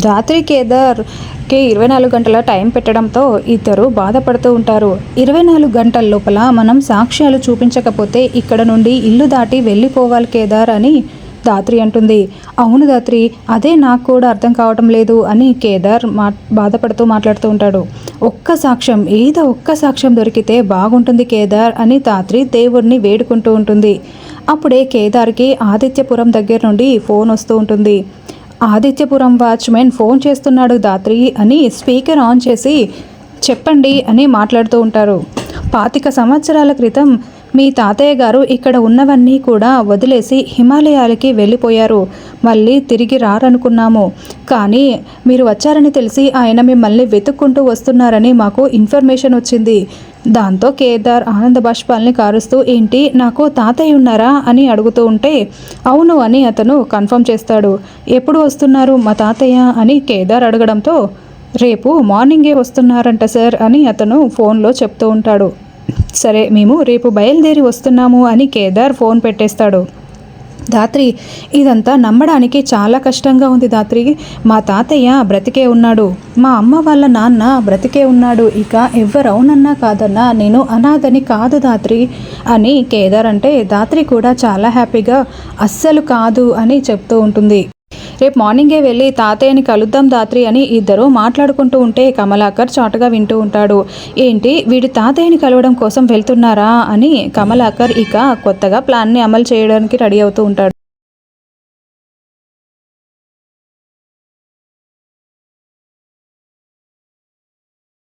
రాత్రి కేదార్కి 24 గంటల టైం పెట్టడంతో ఇద్దరు బాధపడుతూ ఉంటారు. 24 గంటల లోపల మనం సాక్ష్యాలు చూపించకపోతే ఇక్కడ నుండి ఇల్లు దాటి వెళ్ళిపోవాలి కేదార్ అని ధాత్రి అంటుంది. అవును ధాత్రి, అదే నాకు కూడా అర్థం కావటం లేదు అని కేదార్ బాధపడుతూ మాట్లాడుతూ ఉంటాడు. ఏదో ఒక్క సాక్ష్యం దొరికితే బాగుంటుంది కేదార్ అని ధాత్రి దేవుడిని వేడుకుంటూ ఉంటుంది. అప్పుడే కేదార్కి ఆదిత్యపురం దగ్గర నుండి ఫోన్ వస్తూ ఉంటుంది. ఆదిత్యపురం వాచ్మెన్ ఫోన్ చేస్తున్నాడు ధాత్రి అని స్పీకర్ ఆన్ చేసి చెప్పండి అని మాట్లాడుతూ ఉంటారు. 25 సంవత్సరాల క్రితం మీ తాతయ్య గారు ఇక్కడ ఉన్నవన్నీ కూడా వదిలేసి హిమాలయాలకి వెళ్ళిపోయారు. మళ్ళీ తిరిగి రారనుకున్నాము, కానీ మీరు వచ్చారని తెలిసి ఆయన మిమ్మల్ని వెతుక్కుంటూ వస్తున్నారని మాకు ఇన్ఫర్మేషన్ వచ్చింది. దాంతో కేదార్ ఆనంద బాష్పాల్ని కారుస్తూ ఏంటి నాకు తాతయ్య ఉన్నారా అని అడుగుతూ ఉంటే అవును అని అతను కన్ఫర్మ్ చేస్తాడు. ఎప్పుడు వస్తున్నారు మా తాతయ్య అని కేదార్ అడగడంతో రేపు మార్నింగే వస్తున్నారంట సార్ అని అతను ఫోన్లో చెప్తూ ఉంటాడు. సరే మేము రేపు బయలుదేరి వస్తున్నాము అని కేదార్ ఫోన్ పెట్టేస్తాడు. ధాత్రి, ఇదంతా నమ్మడానికి చాలా కష్టంగా ఉంది ధాత్రి. మా తాతయ్య బ్రతికే ఉన్నాడు, మా అమ్మ వాళ్ళ నాన్న బ్రతికే ఉన్నాడు, ఇక ఎవరవునన్నా కాదన్నా నేను అనాథని కాదు ధాత్రి అని కేదార్ అంటే ధాత్రి కూడా చాలా హ్యాపీగా అస్సలు కాదు అని చెప్తూ ఉంటుంది. రేపు మార్నింగే వెళ్ళి తాతయ్యని కలుద్దాం ధాత్రి అని ఇద్దరు మాట్లాడుకుంటూ ఉంటే కమలాకర్ చాటుగా వింటూ ఉంటాడు. ఏంటి వీడి తాతయ్యని కలవడం కోసం వెళ్తున్నారా అని కమలాకర్ ఇక కొత్తగా ప్లాన్ని అమలు చేయడానికి రెడీ అవుతూ ఉంటాడు.